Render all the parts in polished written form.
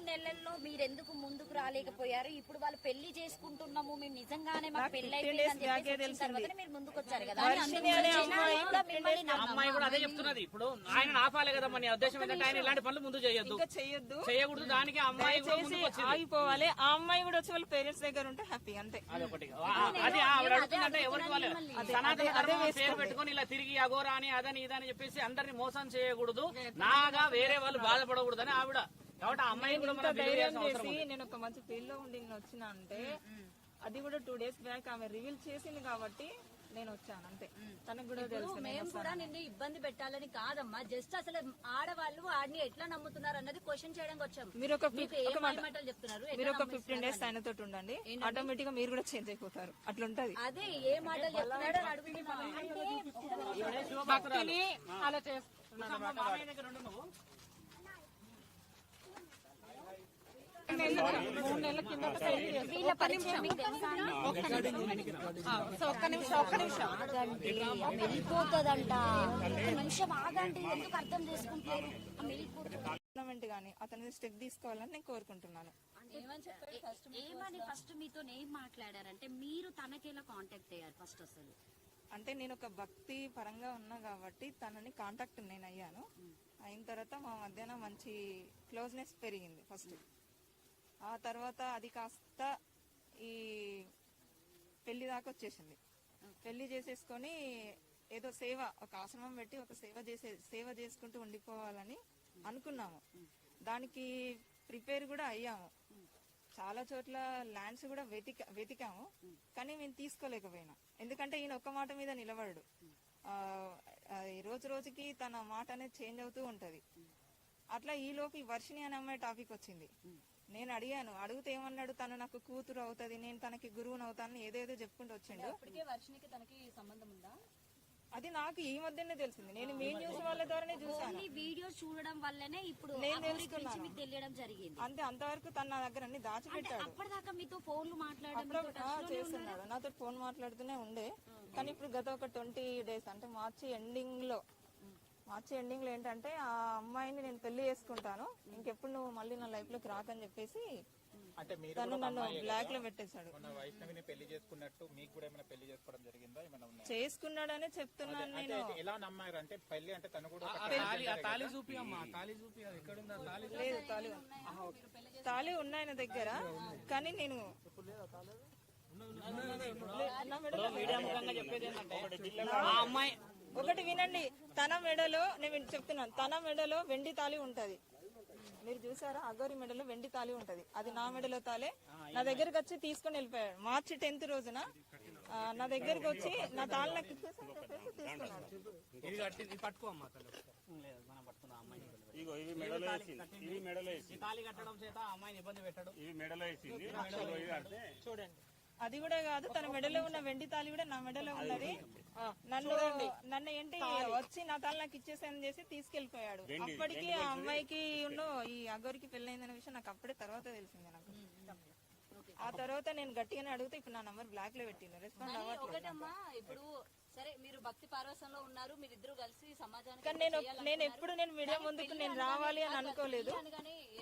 నెలల్లో మీరెందుకు ముందుకు రాలేకపోయారు? ఇప్పుడు వాళ్ళు పెళ్లి చేసుకుంటున్నాము మేము నిజంగానే మాకు పెళ్లి అయిపోయింది మీరు ముందుకు వచ్చారు కదా. అమ్మాయి కూడా అదే చెప్తున్నది. ఇప్పుడు ఆయన ఆపాలి కదా, మన ఉద్దేశం ఏంటంటే ఆయన ఇలాంటి పనులు ముందు చేయకూడదు. దానికి అమ్మాయి ఆగిపోవాలి. ఆ అమ్మాయి కూడా వచ్చి వాళ్ళ పేరెంట్స్ దగ్గర ఉంటే హ్యాపీ, అంతే. అదొకటి. అది ఆవిడ అడుగుతుందంటే ఎవరికి వాళ్ళు సనాతన ధర్మం పేరు పెట్టుకుని ఇలా తిరిగి అఘోరా అని అదని ఇదని చెప్పేసి అందరిని మోసం చేయకూడదు, నాగా వేరే వాళ్ళు బాధపడకూడదు అని ఆవిడ. కాబట్టి ఆ అమ్మాయి కూడా ధైర్యం చేసి నేను ఒక మంచి ఫీల్డ్ లో ఉండి వచ్చిన అంటే అది కూడా 2 days బ్యాక్ ఆమె రివీల్ చేసింది కాబట్టి నేను వచ్చాను, అంతే. తనకు కూడా తెలుసు. మేము కూడా నిన్ను ఇబ్బంది పెట్టాలని కాదమ్మా, జస్ట్ అసలు ఆడవాళ్ళు ఆడిని ఎట్లా నమ్ముతున్నారు అన్నది క్వశ్చన్ చేయడానికి వచ్చాం. మీరు ఒక 15 days ఆయనతో ఉండండి, ఆటోమేటిక్ గా మీరు కూడా చేంజ్ అయిపోతారు. అట్లుంటది. అదే ఏ మాటలు చెప్తున్నాడో అడుగుతున్నాం. భక్తిని అలా చేస్తున్నాను. 3 నెలల కింద వెళ్ళిపోతుందంట. నిమిషం ఆగండి, ఎందుకు అర్థం చేసుకుంటారు? గానీ అతని స్టెప్ తీసుకోవాలని నేను కోరుకుంటున్నాను. ఏమని ఫస్ట్ మీతో ఏం మాట్లాడారంటే మీరు తనకేలా కాంటాక్ట్ అయ్యారు ఫస్ట్? అసలు అంటే నేను ఒక భక్తి పరంగా ఉన్నా కాబట్టి తనని కాంటాక్ట్ నేను అయ్యాను. అయిన తర్వాత మా మధ్యాహ్నం మంచి క్లోజ్నెస్ పెరిగింది ఫస్ట్. ఆ తర్వాత అది కాస్త ఈ పెళ్లి దాకా వచ్చేసింది. పెళ్లి చేసేసుకొని ఏదో సేవ, ఒక ఆశ్రమం పెట్టి ఒక సేవ చేసుకుంటూ ఉండిపోవాలని అనుకున్నాము. దానికి ప్రిపేర్ కూడా అయ్యాము. చాలా చోట్ల ల్యాండ్స్ కూడా వెతికాము, కానీ మేము తీసుకోలేకపోయినా. ఎందుకంటే ఈయన ఒక్క మాట మీద నిలబడడు. రోజు రోజుకి తన మాట అనేది చేంజ్ అవుతూ ఉంటది. అట్లా ఈలోపు ఈ వర్షిణి అనే అమ్మాయి టాపిక్ వచ్చింది. నేను అడిగాను, అడిగితే ఏమన్నాడు, తను నాకు కూతురు అవుతుంది, నేను తనకి గురువుని అవుతాను, ఏదేదో చెప్పుకుంటూ వచ్చిండు. అది నాకు ఈ మధ్యనే తెలిసింది. నేను మీ న్యూస్ వాళ్ళ ద్వారానే చూసాను. వీడియోస్ చూడడం వల్లనే ఇప్పుడు నేను తెలుసుకున్నాను. మీకు తెలియడం జరిగింది. అంతే, అంతవరకు తన నా దగ్గర అన్ని దాచిపెట్టాడు. అప్పటిదాకా మీతో ఫోన్లు చేస్తున్నాడు, నాతో ఫోన్ మాట్లాడుతూనే ఉండే. కానీ ఇప్పుడు గత ఒక 20 days అంటే మార్చి ఎండింగ్ లో ఏంటంటే ఆ అమ్మాయిని నేను పెళ్లి చేసుకుంటాను, ఇంకెప్పుడు నువ్వు మళ్ళీ నా లైఫ్ లోకి రాకని చెప్పేసి తను నన్ను బ్లాక్ లో పెట్టేశాడు. చేసుకున్నాడనే చెప్తున్నాను నేను. ఎలా నమ్మారు అంటే పెళ్లి అంటే తను కూడా తాళి ఉన్నాయి నా దగ్గర, కానీ నేను ఒకటి వినండి, తన మెడలో, నేను చెప్తున్నాను, తన మెడలో వెండి తాళి ఉంటది. మీరు చూసారా, అగోరి మెడలో వెండి తాళి ఉంటది. అది నా మెడలో తాళే. నా దగ్గరకు వచ్చి తీసుకొని వెళ్ళిపోయాడు. మార్చి 10th రోజున నా దగ్గరకు వచ్చి నా తాళి నాకు తీసుకున్నాడు. అది కూడా కాదు, తన మెడలో ఉన్న వెండి తాళి కూడా నా మెడలో ఉన్నది. నన్ను ఏంటి వచ్చి నా తాళి నాకు ఇచ్చేసాను చేసి తీసుకెళ్లిపోయాడు. అప్పటికి ఆ అమ్మాయికి ఈ అగోరికి పెళ్ళైందనే విషయం నాకు అప్పుడే తర్వాత తెలిసింది. నాకు ఆ తర్వాత నేను గట్టిగానే అడిగితే ఇప్పుడు నా నంబర్ బ్లాక్ లో పెట్టింది, రెస్పాండ్ అవ్వట్లేదు. ఇప్పుడు సరే, మీరు భక్తి పార్వసంలో ఉన్నారు, మీరిద్దరు కలిసి సమాజానికి. కానీ నేను ఎప్పుడు మీడియా ముందుకు నేను రావాలి అని అనుకోలేదు.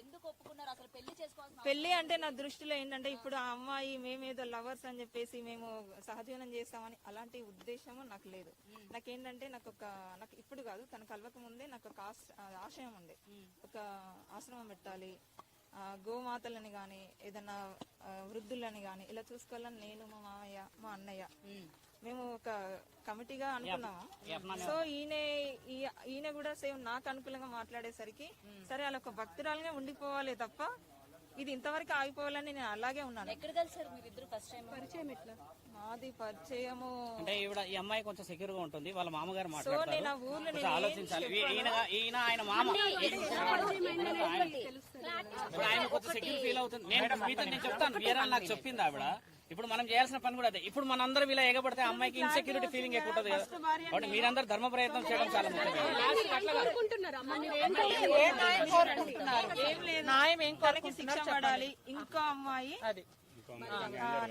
ఎందుకు ఒప్పుకున్నారు అసలు పెళ్లి చేసుకోవాలి? పెళ్లి అంటే నా దృష్టిలో ఏంటంటే ఇప్పుడు ఆ అమ్మాయి మేమేదో లవర్స్ అని చెప్పేసి మేము సహజీవనం చేస్తామని అలాంటి ఉద్దేశము నాకు లేదు. నాకేంటంటే నాకు ఇప్పుడు కాదు, తన కలవక ముందే నాకు ఒక ఆశయం ఉంది. ఒక ఆశ్రమం పెట్టాలి, గోమాతలని గాని ఏదన్నా వృద్ధులని గాని ఇలా చూసుకోవాలని నేను, మా మామయ్య, మా అన్నయ్య మేము ఒక కమిటీగా అనుకున్నాము. సో ఈయన కూడా సేమ్ నాకు అనుకూలంగా మాట్లాడేసరికి సరే అలా ఒక భక్తురాలుగా ఉండిపోవాలి తప్ప ఇది ఇంతవరకు ఆగిపోవాలని నేను అలాగే ఉన్నాను. ఎక్కడ కలిసారు మీరిద్దరు ఫస్ట్ టైం? పరిచయం ఎట్లా? మాది పరిచయము అంటే ఈ అమ్మాయి కొంచెం సెక్యూర్ గా ఉంటుంది, వాళ్ళ మామగారు మాట్లాడతారు. నేను ఆ ఊర్లో ఆలోచించాలి. ఈయన ఆయన మామ ఆయన కొంచెం సెక్యూర్ ఫీల్ అవుతుంది. నేను చెప్తాను, వేరే నాకు చెప్పింది ఆవిడ. ఇప్పుడు మనం చేయాల్సిన పని కూడా అదే. ఇప్పుడు మనందరం ఇలా ఎగబడితే అమ్మాయికి ఇన్సెక్యూరిటీ ఫీలింగ్ ఎక్కువ ఉంటుంది కదా. కాబట్టి మీరందరూ ధర్మ ప్రయత్నం చేయడం చాలా ముఖ్యం. న్యాయం ఏం కొరకు శిక్ష పడాలి. ఇంకో అమ్మాయి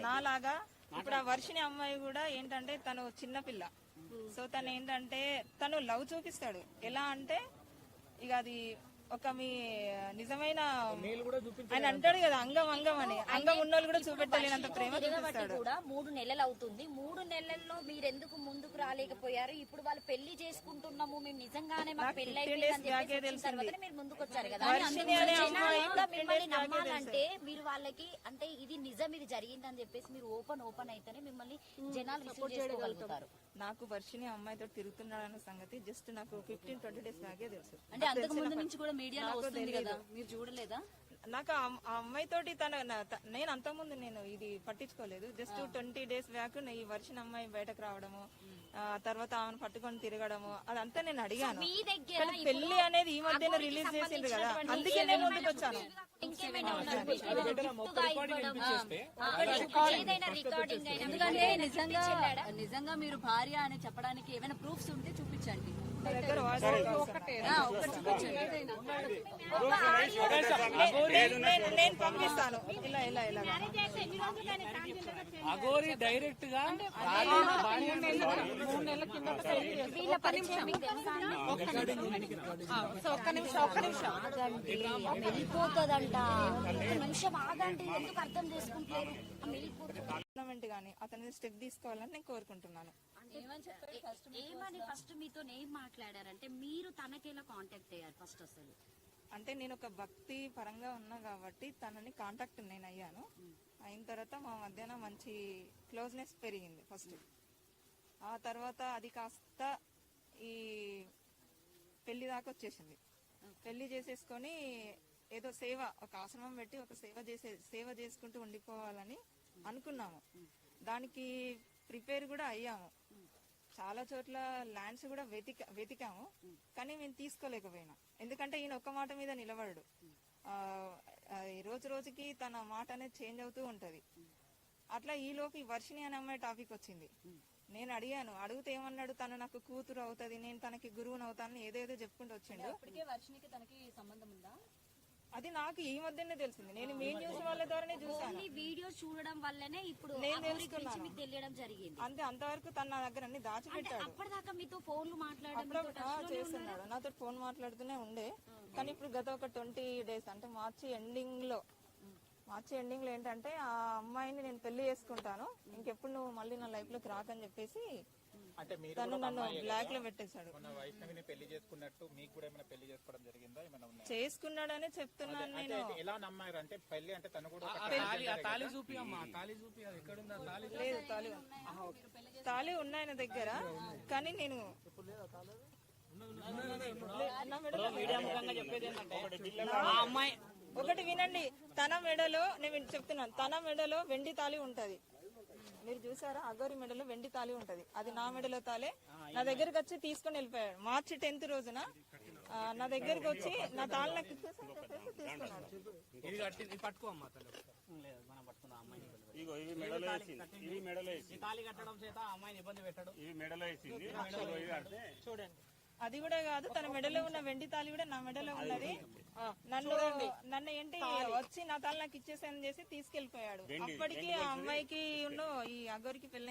నాలాగా ఇప్పుడు ఆ వర్షిణి అమ్మాయి కూడా ఏంటంటే తను చిన్నపిల్ల. సో తను ఏంటంటే తను లవ్ చూపిస్తాడు. ఎలా అంటే ఇక అది ఒక మీ నిజమైన ఆయన అంటాడు కదా అంగం అంగం అని, అంగం ఉన్నోళ్ళు కూడా చూపెట్టలేనంత ప్రేమ చూపిస్తాడు. కూడా 3 నెలలు అవుతుంది. 3 నెలల్లో మీరెందుకు ముందుకు రాలేకపోయారు? ఇప్పుడు వాళ్ళు పెళ్లి చేసుకుంటున్నాము, మేము నిజంగానే మాకు పెళ్లి అయిపోయిందని చెప్పేసి తర్వాత మీరు ముందుకు వచ్చారు కదా. జనాలు కూడా మిమ్మల్ని నమ్మాలంటే మీరు వాళ్ళకి అంటే ఇది నిజం, ఇది జరిగిందని చెప్పేసి మీరు ఓపెన్ అయితేనే మిమ్మల్ని జనాలు రిసీవ్ చేసుకోగలుగుతారు. నాకు వర్షిని అమ్మాయితో తిరుగుతున్నాడన్న సంగతి జస్ట్ నాకు 15-20 డేస్ బ్యాకే తెలుసు. అంటే అంతకు ముందు నుంచి కూడా మీడియాలో వస్తుంది కదా, మీరు చూడలేదా? నాకు ఆ అమ్మాయితోటి నేను అంతకుముందు నేను ఇది పట్టించుకోలేదు. జస్ట్ 20 డేస్ బ్యాక్ ఈ వర్షిని అమ్మాయి బయటకు రావడము, తర్వాత ఆమెను పట్టుకొని తిరగడము అదంతా నేను అడిగాను. మీ దగ్గర కానీ పెళ్లి అనేది ఈ మధ్యన రిలీజ్ చేసిండ్రు కదా, అందుకే నేను ముందుకు వచ్చాను. ఇంకేమైనా ఉన్నారు? ఏదైనా రికార్డింగ్ అయినా ఎందుకంటే నిజంగా మీరు భార్య అని చెప్పడానికి ఏమైనా ప్రూఫ్స్ ఉంటే చూపించండి. నా దగ్గర వాయిస్ ఒకటి చూపించండి. నేను పంపిస్తాను. ఇలా ఇలా ఇలా అఘోరి డైరెక్ట్ గా వీళ్ళ పరిచయం మీకు తెలుసా? వెళ్ళిపోతుందంట. ఒక్క నిమిషం ఆగండి, ఎందుకు అర్థం చేసుకుంటారు? గవర్నమెంట్ గానీ అతని స్టెప్ తీసుకోవాలని నేను కోరుకుంటున్నాను. ఏమని ఫస్ట్ మీతో ఏం మాట్లాడారంటే మీరు తనకేలా కాంటాక్ట్ అయ్యారు ఫస్ట్? అసలు అంటే నేను ఒక భక్తి పరంగా ఉన్నా కాబట్టి తనని కాంటాక్ట్ నేను అయ్యాను. అయిన తర్వాత మా మధ్యన మంచి క్లోజ్నెస్ పెరిగింది ఫస్ట్. ఆ తర్వాత అది కాస్త ఈ పెళ్లి దాకా వచ్చేసింది. పెళ్లి చేసేసుకొని ఏదో సేవ, ఒక ఆశ్రమం పెట్టి ఒక సేవ చేసుకుంటూ ఉండిపోవాలని అనుకున్నాము. దానికి ప్రిపేర్ కూడా అయ్యాము. చాలా చోట్ల ల్యాండ్స్ కూడా వెతికాము, కానీ మేము తీసుకోలేకపోయినా. ఎందుకంటే ఈయన ఒక్క మాట మీద నిలబడడు. రోజు రోజుకి తన మాట అనేది చేంజ్ అవుతూ ఉంటది. అట్లా ఈలోపు ఈ వర్షిని అనే అమ్మాయి టాపిక్ వచ్చింది. నేను అడిగాను, అడిగితే ఏమన్నాడు, తను నాకు కూతురు అవుతుంది, నేను తనకి గురువుని అవుతానని ఏదేదో చెప్పుకుంటూ వచ్చిండు. ఇప్పటికే వర్షినికి తనకి సంబంధం ఉందా? అది నాకు ఈ మధ్యనే తెలిసింది. నేను మెయిన్ న్యూస్ వాళ్ళ ద్వారానే చూసాను. వీడియో చూడడం వల్లనే ఇప్పుడు నేను ఆ ఊరి గురించి తెలుసుకున్నాను. మీకు తెలియడం జరిగింది. అంతే, అంతవరకు తన నా దగ్గర అన్ని దాచిపెట్టాడు. అప్పటిదాకా మీతో ఫోన్లు మాట్లాడడం అప్పుడు చేస్తున్నాడు, నాతో ఫోన్ మాట్లాడుతూనే ఉండే. కానీ ఇప్పుడు గత ఒక 20 డేస్ అంటే మార్చి ఎండింగ్ లో ఏంటంటే ఆ అమ్మాయిని నేను పెళ్లి చేసుకుంటాను, ఇంకెప్పుడు నువ్వు మళ్ళీ నా లైఫ్ లోకి రాకని చెప్పేసి అంటే మీరు తను నన్ను బ్లాక్ లో పెట్టేశాడు. మన వైష్ణవిని పెళ్లి చేసుకున్నట్టు మీకు కూడా ఏమైనా పెళ్లి చేసుకోవడం జరిగిందా? ఏమైనా ఉన్నాయా? చేసుకున్నాడని చెప్తున్నాను నేను. అంటే ఎలా నమ్మారు? అంటే పెళ్లి అంటే తను కూడా ఒక తాళి చూపి అమ్మా, తాళి చూపి. అది ఎక్కడుందా తాళి? లేదు, తాళి ఉన్నాయి నా దగ్గర, కానీ నేను మీడియా ముఖంగా చెప్పేది ఏంటంటే ఆ అమ్మాయి ఒకటి వినండి. తన మెడలో, నేను చెప్తున్నాను, తన మెడలో వెండి తాళి ఉంటది. మీరు చూసారా? అఘోరి మెడలో వెండి తాళి ఉంటది. అది నా మెడలో తాలే. నా దగ్గరకు వచ్చి తీసుకొని వెళ్ళిపోయాడు. మార్చి 10th రోజున నా దగ్గరకు వచ్చి నా తాళి నాకు ఇచ్చేసి తీసుకున్నాడు. ఇది కట్టి పట్టుకో అమ్మా. లేదు, మనం పట్టుకుందాం అమ్మాయిని. ఇవి మెడలో వేసింది, ఇవి మెడలో వేసింది. తాళి కట్టడం చేత అమ్మాయిని ఇబ్బంది పెట్టాడు. ఇవి మెడలో వేసింది. చూడండి, అది కూడా కాదు, తన మెడలో ఉన్న వెండి తాళి కూడా నా మెడలో ఉన్నది. నన్ను ఏంటి వచ్చి నా తాళి నాకు ఇచ్చేసాను చేసి తీసుకెళ్లిపోయాడు. అప్పటికి ఆ అమ్మాయికి ఈ అఘోరికి పెళ్లి